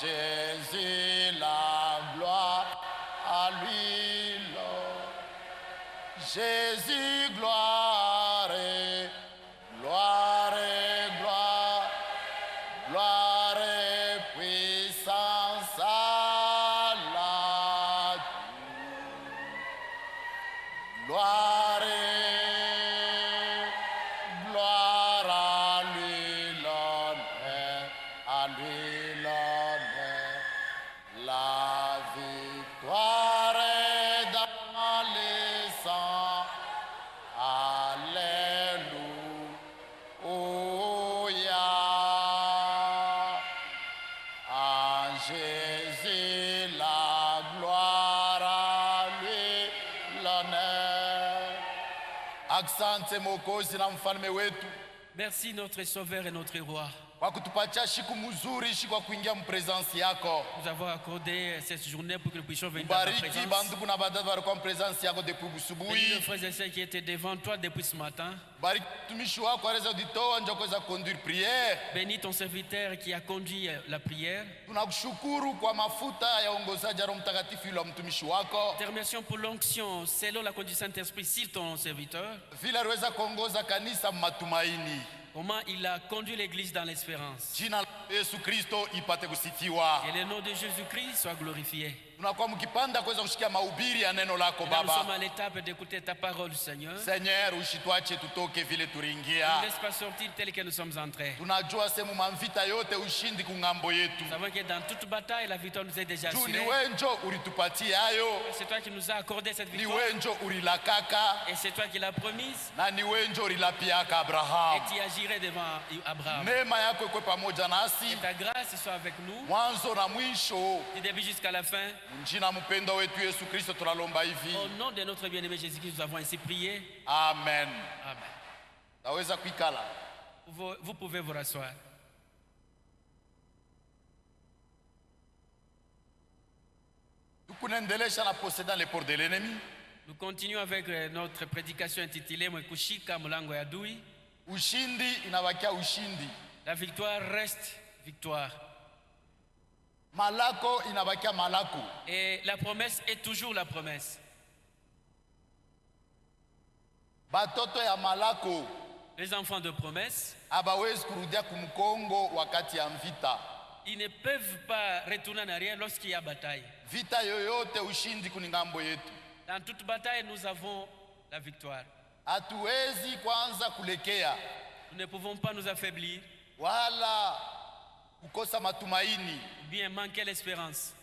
Jésus la gloire, à lui l'honneur. Jésus, gloire, gloire, gloire, gloire et puissance à la gloire, gloire à lui l'honneur, à lui l'honneur, la victoire est dans les sangs, alléluia, en Jésus la gloire, à lui l'honneur. Asante Mwokozi na mfalme wetu. Merci notre Sauveur et notre Roi. Kwa kutupatia siku mzuri, siku ya kuingia mpresence yako. Nous avons accordé cette journée pour que nous puissions venir dans ta Bariki présence. bandugu na badada walikuwa mpresence yako depuis Bénis busubuhi. les frères et sœurs qui étaient devant toi depuis ce matin. Bariki mtumishi wako aweza kujitoa nje kuweza conduire prière. Bénis ton serviteur qui a conduit la prière. Tunakushukuru kwa mafuta ya ongozaji ya Roho Mtakatifu yule wa mtumishi wako. Te remercions pour l'onction selon la conduite du Saint-Esprit sur ton serviteur. Vile aliweza kuongoza kanisa matumaini. Comment il a conduit l'église dans l'espérance. Jina la Yesu Kristo ipate kusifiwa. Et le nom de Jésus-Christ soit glorifié. Tunakuwa mkipanda kuweza kushikia mahubiri ya neno lako Et là, nous sommes Baba. à l'étape d'écouter ta parole, Seigneur. Seigneur, ushitwache tutoke vile Ne turingia. nous laisse pas sortir tel que nous sommes entrés. Tunajua sehemu mamvita yote ushindi kungambo yetu. Nous savons que dans toute bataille, la victoire nous est déjà Juu ni assurée. wenjo ulitupatia hayo. C'est toi qui nous as accordé cette Ni victoire. wenjo ulilakaka Et c'est toi qui l'as promise. na ni wenjo ulilapiaka Et Abraham. tu agirais devant Abraham. Neema yako ikwe pamoja Et nasi ta grâce soit avec nous, mwanzo na mwisho. du début jusqu'à la fin. Njina mpendo wetu Yesu Kristo tunalomba hivi. Au nom de notre bien-aimé Jésus-Christ, nous avons ainsi prié. Amen. Amen. Naweza kuikala. Vous pouvez vous rasseoir. Tukunaendelesha na possédant les portes de l'ennemi. Nous continuons avec notre prédication intitulée Mwekushika Mulango ya Adui. Ushindi inabakia ushindi. La victoire reste victoire. Malako inabakia malako. Et la promesse est toujours la promesse. Batoto ya malako Les enfants de promesse, abawezi kurudia kumkongo wakati ya vita. ils ne peuvent pas retourner en arrière lorsqu'il y a bataille. Vita yoyote ushindi kuningambo yetu. Dans toute bataille, nous avons la victoire. Hatuwezi kwanza kulekea Nous ne pouvons pas nous affaiblir wala kukosa matumaini. ou bien manquer l'espérance.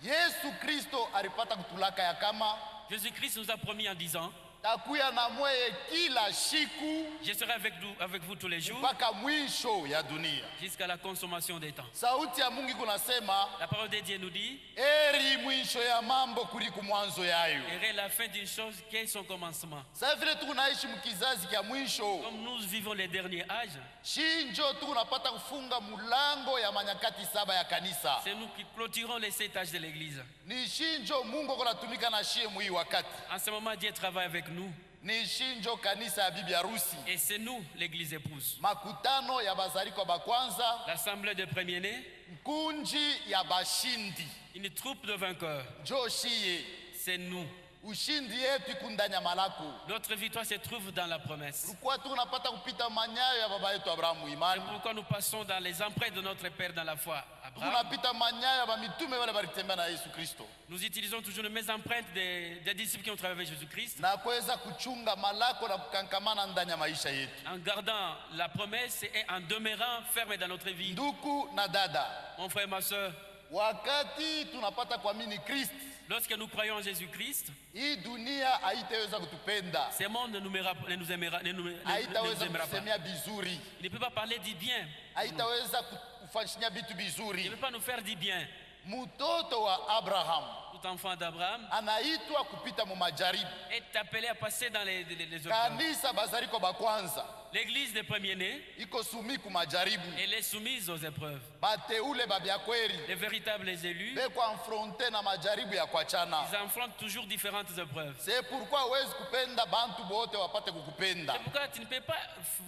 Yesu Kristo alipata kutulaka ya kama Jésus-Christ nous a promis en disant, takuya na mweye kila siku je serai avec vous tous les jours mpaka mwisho ya dunia. jusqu'à la consommation des temps. Sauti ya Mungu kunasema La parole de Dieu nous dit, eri mwisho ya mambo kuliko mwanzo yayo. et la fin d'une chose qu'est son commencement. Sasa vile tunaishi mkizazi kya mwisho, Comme nous vivons les derniers âges, shinjo tunapata kufunga mulango ya manyakati saba ya kanisa. c'est nous qui clôturons les 7 âges de l'église. Ni shinjo Mungu kunatumika na shie mwi wakati. En ce moment, Dieu travaille avec nous. Ni shinjo kanisa ya bibi harusi. Et c'est nous, l'église épouse. Makutano ya bazariko ba kwanza, L'assemblée de premiers-nés, mkunji ya bashindi. une troupe de vainqueurs. Joshie, C'est nous. ushindi yetu ikundanya malako. Notre victoire se trouve dans la promesse. Tulikuwa tunapata kupita manyayo ya baba yetu Abrahamu C'est imani. pourquoi nous passons dans les empreintes de notre Père dans la foi. Abraham. Tunapita manyayo ya bamitume wale balitembea na Yesu Kristo. Nous utilisons toujours les mêmes empreintes des disciples qui ont travaillé avec Jésus-Christ Na kuweza kuchunga malako na kukankamana ndani ya maisha yetu. en gardant la promesse et en demeurant ferme dans notre vie. Ndugu na dada, Mon frère, ma soeur, wakati tunapata kuamini Kristo, lorsque nous croyons en Jésus-Christ, hii dunia haitaweza kutupenda, ce monde ne nous aimera, ne nous haitaweza aimera pas. kusemea bizuri, Il ne peut pas parler du bien. haitaweza kufanyia vitu Il ne bizuri. peut pas nous faire du bien. Mtoto wa Abraham Tout enfant d'Abraham anaitwa kupita mu majaribu. est appelé à passer dans les épreuves. Kanisa bazariko ba kwanza L'église des premiers-nés, iko sumi ku majaribu. elle est soumise aux épreuves. Bateule babya kweli Les véritables élus, beko affronte na majaribu ya kuachana. ils affrontent toujours différentes épreuves. C'est pourquoi huwezi kupenda bantu bote wapate kukupenda. C'est pourquoi tu ne peux pas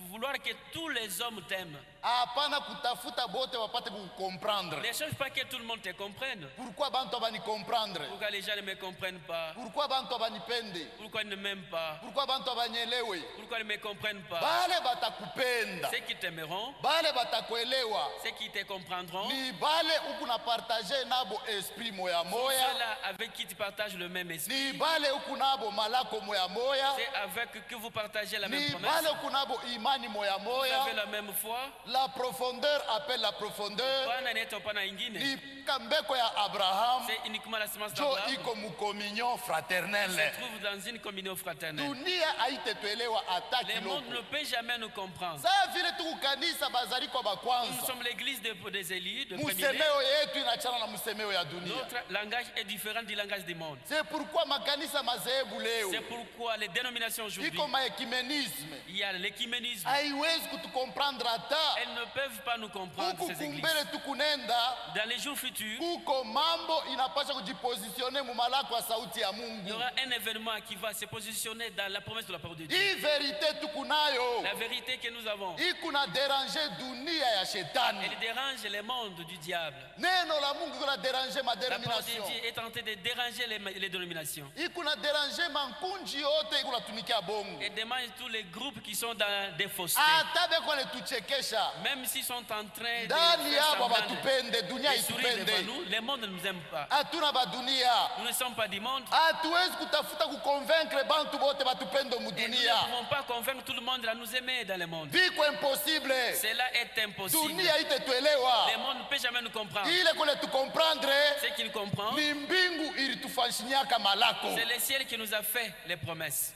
vouloir que tous les hommes t'aiment. hapana kutafuta bote wapate kukomprendre. Ne cherche pas que tout le monde te comprenne. Pourquoi bantu abani comprendre? Pourquoi les gens ne me comprennent pas? Pourquoi bantu abani pende? Pourquoi ils ne m'aiment pas? Pourquoi bantu abanyelewe? Pourquoi ils ne me comprennent pas? Bale batakupenda, Ceux qui t'aimeront, bale batakuelewa, ceux qui te comprendront, ni bale ukuna partager nabo esprit moya moya, ceux-là avec qui tu partages le même esprit. ni bale ukunabo malako moya moya, C'est avec que vous partagez la même ni promesse. bale ukunabo imani moya Vous moya. avez la même foi. La profondeur appelle la profondeur. Bwana inaitwa pana ingine. Ni kambeko ya Abraham C'est uniquement la semence jo d'Abraham. iko mu communion Se fraternelle. trouve dans une communion fraternelle. Dunia haitetuelewa hata Le monde kidogo. ne peut jamais nous comprendre. Saa vile tuku kanisa bazali kwa Nous bakwanza. sommes l'église des élus, de premier. Musemeo yetu inachana na musemeo ya dunia. Notre langage est différent du langage du monde. C'est pourquoi makanisa mazehebu leo C'est pourquoi les dénominations aujourd'hui, iko maekimenisme il y a l'écuménisme. haiwezi kutukomprendre hata. Elles ne peuvent pas nous comprendre, Huku ces églises. kumbele tukunenda Dans les jours futurs, kuko mambo inapasha kujipositione mu malako ya sauti ya il y Mungu. aura un événement qui va se positionner dans la promesse de la parole de Dieu. Hii verite tukunayo La vérité que nous avons, ikuna déranger dunia ya shetani. elle dérange les mondes du diable. Neno la Mungu ikuna déranger La parole de madenomination. Dieu est en train de déranger les dénominations. Ikuna déranger mankunji yote ikuna tumikia bongo. Et dérange tous les groupes qui sont dans des faussetés. Hata beko netuchekesha. Même s'ils sont en train de Ndani faire yabo semblant batupende, dunia de sourire devant itupende. nous, le monde ne nous aime pas. Hatuna badunia. Nous ne sommes pas du monde. Hatuwezi kutafuta kuconvaincre bantu bote batupende mu Et nous ne dunia. pouvons pas convaincre tout le monde à nous aimer dans le monde. Viko impossible. Cela est impossible. Dunia itetuelewa. Le monde ne peut jamais nous comprendre. Ile kule tukomprendre Ce qui nous comprend, ni mbingu ilitufanyaka malako. c'est le ciel qui nous a fait les promesses.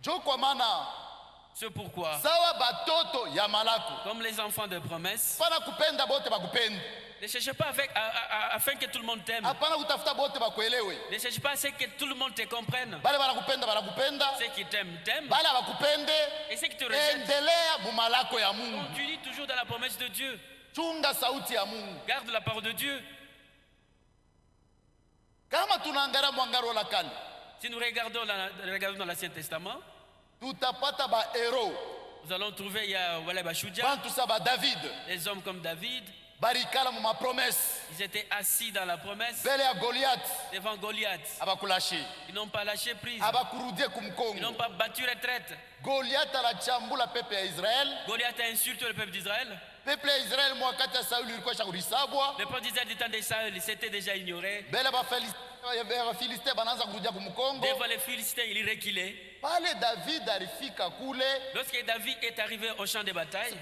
Jo kwa maana C'est pourquoi, sawa batoto ya malako. comme les enfants de promesses, Hapana kupenda bote bakupende. ne cherchez pas afin que tout le monde t'aime. Hapana kutafuta bote bakuelewe. Ne cherche pas à ce que tout le monde te comprenne. Bale banakupenda banakupenda. Ceux qui t'aiment, t'aiment. Bale abakupende Et ceux qui te rejettent, endelea mu malako ya Mungu. continue toujours dans la promesse de Dieu. Chunga sauti ya Mungu. Garde la parole de Dieu. Kama tunaangalia mwangaro la kale, Si nous regardons dans l'Ancien Testament, tutapata ba hero. nous allons trouver, il y a Wale Bashouja, Bantu sa ba David. des hommes comme David. Barikala mu ma promesse. Ils étaient assis dans la promesse Bele ya Goliath devant Goliath. abakulashi. Ils n'ont pas lâché prise. Abakurudie Ils n'ont kumkongo. pas battu retraite. Goliath alachambula pepe ya Israel. Goliath a insulté le peuple d'Israël. Pepe ya Israel mwakati ya Sauli ilikuwa shakurisabwa. Le peuple d'Israël du temps de Saül s'était déjà ignoré. Bele Bafilistin banaanza kurudia kumkongo. Devant les Philistins, il reculait. Pale David alifika kule, Lorsque David est arrivé au champ de bataille,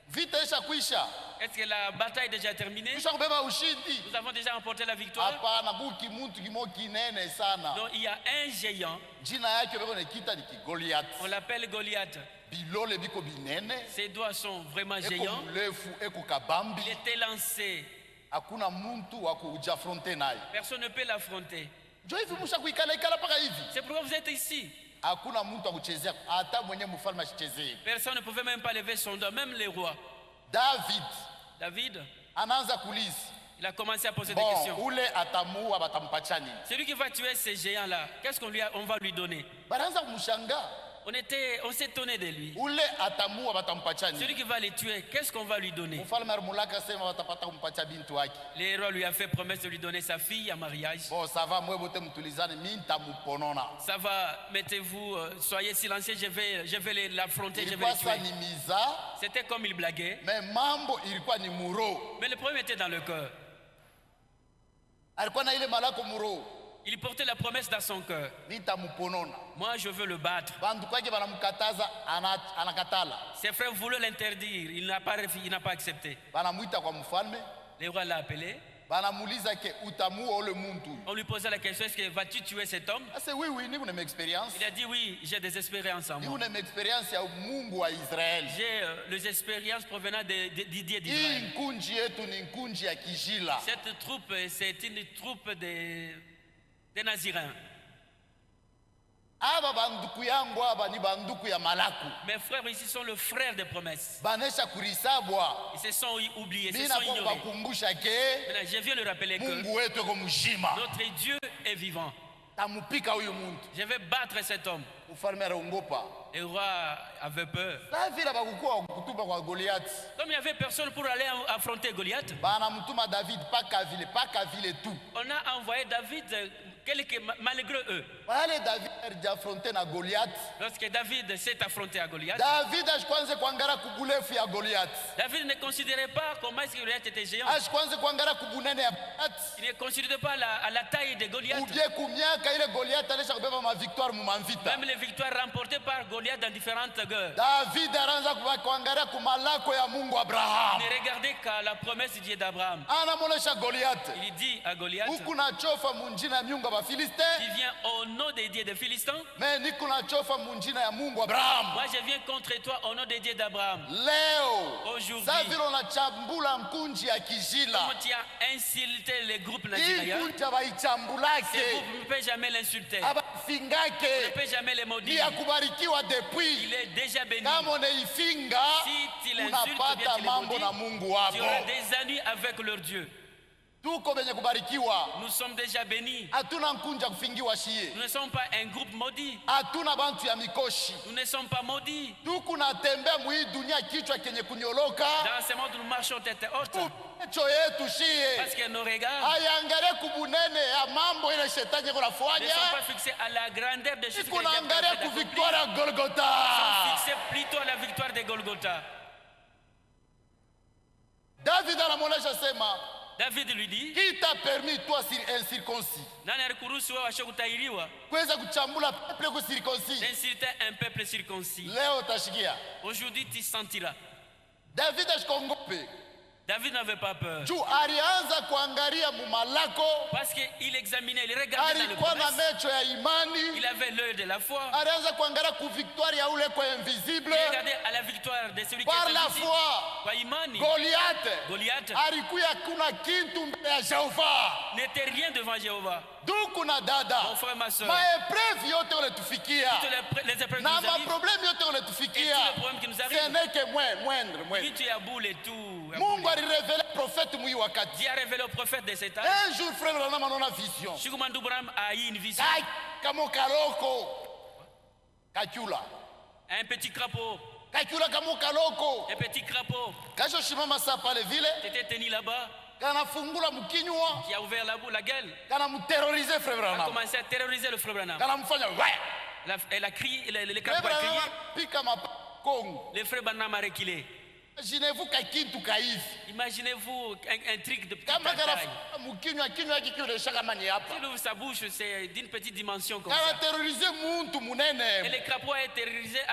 vita isha kuisha. est-ce que la bataille est déjà terminée? Kisha kubeba ushindi. Nous avons déjà remporté la victoire. Hapana, buki muntu kimo kinene sana. Donc il y a un géant, Jina yake beko nekita ni Goliath. on l'appelle Goliath. Bilole biko binene. Ses doigts sont vraiment Eko géants. mrefu, eko kabambi. Il était lancé. Hakuna muntu wa kujafronte naye. Personne ne peut l'affronter. Jo hivi musha kuikala ikala paka hivi. C'est pourquoi vous êtes ici. Hakuna muntu wa kuchezea. Hata mwenye mfalme asichezee. Personne ne pouvait même pas lever son doigt, même les rois. David David, anaanza kuliza. il a commencé à poser des Bon, questions. ule atamuua batampacha nini? Celui qui va tuer ces géants-là, qu'est-ce on va lui donner? Banaanza kumshangaa. On s'est étonné de lui. Ule atamuua batampacha nini? Celui qui va les tuer, qu'est-ce qu'on va lui donner? Mfalme alimulaka sema watapata kumpacha bintu wake. Le roi lui a fait promesse de lui donner sa fille en mariage. Bon, ça va, mwe bote mtulizane, mimi nitamuponona. Ça va, mettez-vous, soyez silencieux, je vais l'affronter, je vais Ilikuwa le tuer. sa ni miza, C'était comme il blaguait, mais mambo ilikuwa ni muro. mais le problème était dans le cœur. Alikuwa na ile malako muro. Il portait la promesse dans son cœur. Nitamuponona. Moi, je veux le battre. Bantu kwake banamkataza anakatala. Ses frères voulaient l'interdire, il n'a pas accepté. Banamuita kwa mfalme, Le roi l'a appelé. banamuuliza ke utamuua ule muntu. On lui posait la question, est-ce que vas-tu tuer cet homme? Ase oui, niko na experience. Il a dit oui, j'ai des expériences en Niko moi. na experience ya Mungu wa Israeli. J'ai les expériences provenant de Didier Hii d'Israël. nkunji yetu ni nkunji ya kijila. Cette troupe, c'est une troupe des Naziréens. Aba banduku yangu aba ni banduku ya malaku. Mes frères ici sont le frère des promesses. Banesha kurisabwa. Ils se sont oubliés, se Mimi sont nakuwa ignorés. kubakumbusha ke Maintenant, je viens le rappeler que Mungu wetu eko mshima. notre Dieu est vivant. tamupika huyu muntu. Je vais battre cet homme. Mfalme aliongopa. Le roi avait peur. David abakukuwa kutuba kwa Goliath. Comme il n'y avait personne pour aller affronter Goliath, Bana mutuma David pas Kavile tout. on a envoyé David, malgré eux. Wale David alija affronter na Goliath. Lorsque David s'est affronté à Goliath, David ashikwanze kuangara kubulefu ya Goliath. David ne considérait pas comment est-ce que Goliath était géant. Ashikwanze kuangara kubunene ya Goliath. Il ne considérait pas la taille de Goliath. Ubie kumiaka ile Goliath alisha kubeba ma victoire mu manvita. Même les victoires remportées par Goliath dans différentes guerres. David aranza kuangalia kumalako ya Mungu Abraham. Il ne regardait qu'à la promesse de Dieu d'Abraham. Anamonesha Goliath. Il dit à Goliath, Huku na chofa munjina ya miungu ya Filisti. qui vient au nom des dieux des Philistins. Mais niko na chofa munjina ya Mungu Abraham. Moi je viens contre toi au nom des dieux d'Abraham. Leo Aujourd'hui, sa vile unachambula nkunji ya kijila. comme tu as insulté les groupes Hii nationaux, nkunji ces abaichambulake. groupes ne peuvent jamais l'insulter. Ne Abafingake. peuvent jamais les Ni maudire. ya kubarikiwa depuis. Il est déjà béni. Kama unaifinga Si tu l'insultes, bien unapata tu les mambo maudis, na Mungu tu auras wako. des ennuis avec leur Dieu. Tuko benye kubarikiwa. Nous sommes déjà bénis. Hatuna nkunja kufingiwa shie. Nous ne sommes pas un groupe maudit. Hatuna bantu ya mikoshi. Nous ne sommes pas maudits. Tuku natembea mwii dunia kichwa kenye kunyoloka. Dans ce monde, nous marchons tête haute. Macho yetu shie Parce que nos regards hayangalie kubunene ya mambo ile shetani ne kunafanya. sont pas fixés à la grandeur des choses que Dieu a Kunaangalia ku accompli. victoire ya Sont Golgotha. fixés plutôt à la victoire de Golgotha. David anamuonesha sema, David lui dit, qui t'a permis toi incirconcis nani alikuruhusu wewe washe kutahiriwa kuweza kuchambula peple ku circoncis? d'insulter un peuple circoncis? Leo utashikia Aujourd'hui tu sentiras. David ashikongope David n'avait pas peur. juu alianza kuangalia mumalako. Parce qu'il examinait, il regardait dans le Alikuwa na promesse. mecho ya imani. Il avait l'œil de la foi. Alianza kuangalia ku victoire ya ule kwa invisible. Il regardait à la victoire de celui qui Par est la invisible. foi Kwa imani, Goliath Goliath alikuya kuna kintu mbele ya Jehova. n'était rien devant Jéhovah. Ndugu na dada, Mon frère, ma soeur, maepreuve yote unatufikia toutes les épreuves qui na nous arrivent, maproblème yote et tous unatufikia, les problèmes qui nous ce arrivent, n'est que moindre. lui tu es à boule et tout. Mungu alirevele prophète mwi wakati. Dieu a révélé au prophète de cet âge. Un jour frère Branham anaona vision. Shikumandu Branham a eu une vision. Kai kamo kaloko. Kachula. Un petit crapaud, Kachula kamo kaloko. un petit crapaud Kasho shimama sa pale vile. qui était tenu là-bas, Kanafungula mkinywa. qui a ouvert la gueule, Kana mterroriser frère a Branham. commencé à terroriser le frère Branham. Kana mfanya ouais. Elle a crié, le Frère crapaud a crié, Branham pika makongo. le frère Branham a reculé. Imaginez-vous kakintu kaivi. Imaginez-vous un truc de petite Kama taille. kana mkinywa kinywa hiki kile shaka mani hapa. Il ouvre sa bouche, c'est d'une petite dimension comme Kana ça. terroriser muntu Et munene. le crapaud a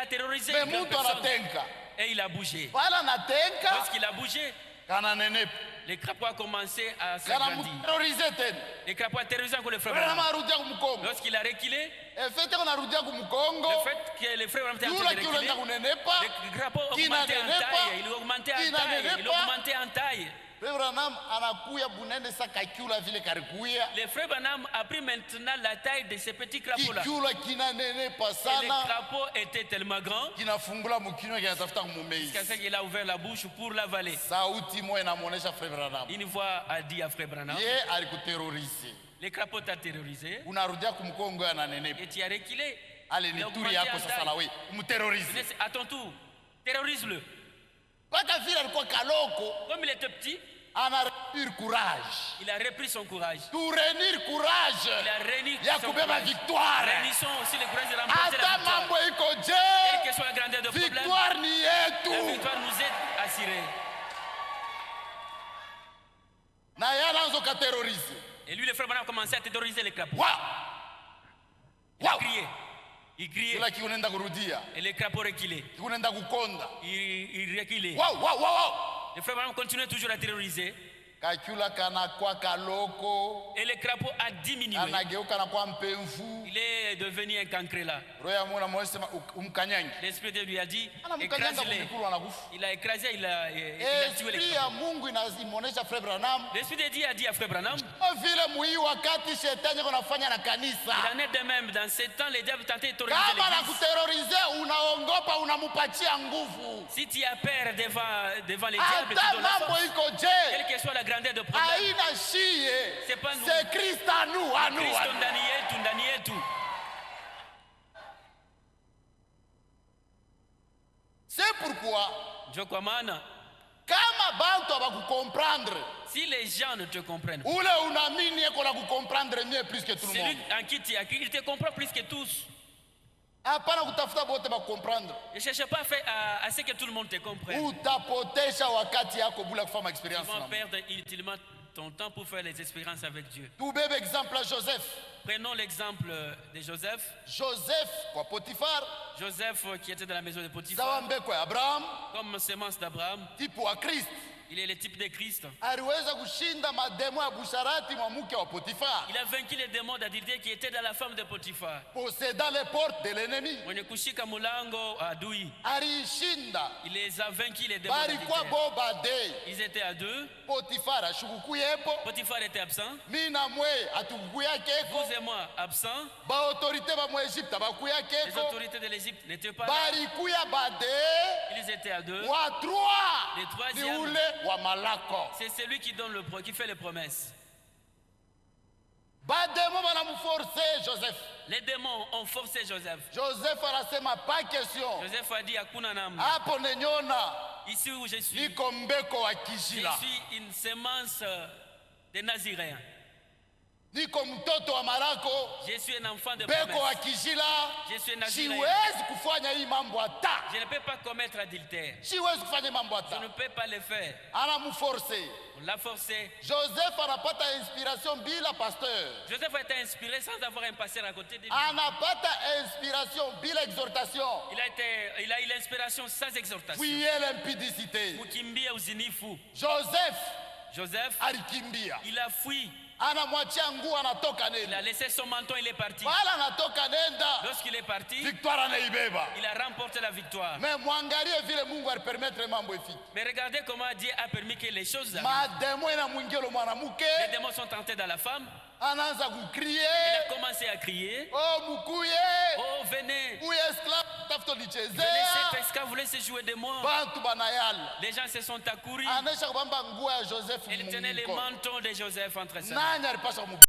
terrorisé Mais une grande muntu personne. anatenka. Et il a bougé. Wala natenka. Lorsqu'il a bougé, Kana nenepa. le crapaud a commencé à Kana s'agrandir. mterroriser tena. Le crapaud a terrorisé encore le frère Branham Branham. arudia kumkongo. Lorsqu'il a reculé, Efete kana rudia kumkongo. le fait que le frère Branham était en train Yula de reculer, kiulenda kunenepa. le crapaud Kina augmentait en nenepa. taille, il augmentait en Kina taille, il nenepa. augmentait en taille. Frère Branham anakuya bunene sa kakiula vile karikuya. Le frère Branham a pris maintenant la taille de ces petits crapauds-là. Kikiula kina nenepa Et le sana. crapaud était tellement grand Kinafungula mkinywa kinatafuta kumumeiza. qu'à ce qu'il a ouvert la bouche pour l'avaler. Sauti moja inamuonesha Frère Branham. Une voix a dit à frère Branham, Ye alikuterrorize. le crapaud t'a terrorisé Unarudia kumkongo ananenepa. et tu as reculé. Ale Il ni a turi augmenté yako en sasa taille. la we. Umterrorize. Laisse- À ton tour, terrorise-le. Mpaka vile alikuwa kaloko. Comme il était petit, Anarenir courage. il a repris son courage. Turenir courage. Il a réuni Ya son kubeba courage. victoire. Réunissons aussi le courage de remporter la Hata victoire. mambo iko Quelle je. que soit la grandeur de problème, Victoire ni la yetu. victoire nous est assurée. Na yeye anaanza katerrorize. Et lui, le frère Branham a commencé à terroriser les crapauds. Wa. Il a Wow. crié. Il criait. Kila kiunaenda kurudia. Et les crapauds reculaient. Kiunaenda kukonda. Il reculait. Wow. Le frère Branham continuait toujours à terroriser. Kakula kana kwa kaloko. Et le crapaud a diminué. Anageuka na kwa mpemvu. Il est devenu un cancre là. Roho ya Mungu anamwesema umkanyange. L'Esprit de Dieu lui a dit, Anamkanyanga écrase-les. kumikulu anakufa. Il a écrasé, il a tué les Esprit ya crapauds. Mungu inazimuonesha Frère Branham. L'Esprit de Dieu a dit à frère Branham, Kama vile muhii wakati shetani anafanya na il kanisa. en est de même. Dans ce temps, les diables tentaient de terroriser Kama l'église. anakuterorize unaongopa unamupatia nguvu. Si tu as peur devant les diables, tu Hata donnes la mambo force. iko je. Quelle que soit la grandeur de problème. haina shie, C'est pas nous. c'est Christ à nous, à nous, Kristo à nous. ndani yetu. C'est pourquoi Ndio kwa maana kama bantu abakukomprendre, si les gens ne te comprennent pas, ule unaamini yeko la kukomprendre mieux plus que tout le celui monde. en qui tu as cru, il te comprend plus que tous. Hapana kutafuta bote bakukomprendre. Ne cherche pas à ce que tout le monde te comprenne. Utapotesha wakati yako bila kufanya Tu experience vas na. perdre inutilement ton temps pour faire les expériences avec Dieu. Tubebe exemple à Joseph. Prenons l'exemple de Joseph. Joseph kwa Potiphar, Joseph qui était dans la maison de Potiphar, sawa mbeko ya Abraham, comme semence d'Abraham, type wa Christ. il est le type de Christ. Aliweza kushinda mademo ya busharati mwa mke wa Potiphar, Il a vaincu les démons d'adultère qui étaient dans la femme de Potiphar. possédant les portes de l'ennemi. Mwenye kushika mulango adui. Aliishinda. Il les a vaincus les démons Balikuwa d'adultère. bo bade. Ils étaient à deux. Potiphar ashukukuyepo, Potiphar était absent. mina mwe atukukuyakeko, Vous et moi absents. ba autorité ba mu Egypte Les bakuyakeko, autorités de l'Égypte n'étaient pas là. balikuya bade. Ils étaient à deux. Wa trois Le ni troisième, ule wa malako. c'est celui qui donne qui fait les promesses. Bademo banamforce Joseph. Les démons ont forcé Joseph. Joseph anasema pas question. Joseph a dit hakuna namna. Hapo nenyona Ici où je suis, niko mbeko wa je kijila. suis une semence de Naziréens. Niko mtoto wa Marako, Je suis un enfant de mbeko wa promesse. kijila. Je suis un Naziréen. Siwezi kufanya hii mambo hata. Je ne peux pas commettre adultère. Siwezi kufanya mambo Je hata. ne peux pas le faire. Anamforce. On l'a forcé. Joseph anapata inspiration bila pasteur. Joseph a été inspiré sans avoir un pasteur à côté de lui. Anapata inspiration bila exhortation. Il a eu l'inspiration sans exhortation. Fuye l'impudicité. Kukimbia uzinifu. Joseph alikimbia. Il a fui. Anamwachia nguo anatoka Il a nenda. laissé son menton, il est parti. Wala anatoka nenda. Lorsqu'il est parti, Victoire anaibeba. il a remporté la victoire. Mais mwangalie vile Mungu alipermettre mambo ifike. Mais regardez comment Dieu a permis que les choses arrivent. Mademo inamwingia lo Les mwanamke, démons sont tentés dans la femme. anaanza Il kukrie, a commencé à crier. oh mukuye, Oh, venez. uye esclave tafuta Venez, lichezea. cet esclave voulait se jouer de moi. Bantu banayala. Les gens se sont accourus. Anaisha kubamba nguo ya Joseph Il tenait les mkono. mentons de Joseph entre ses mains. Nani alipasha kumubeba?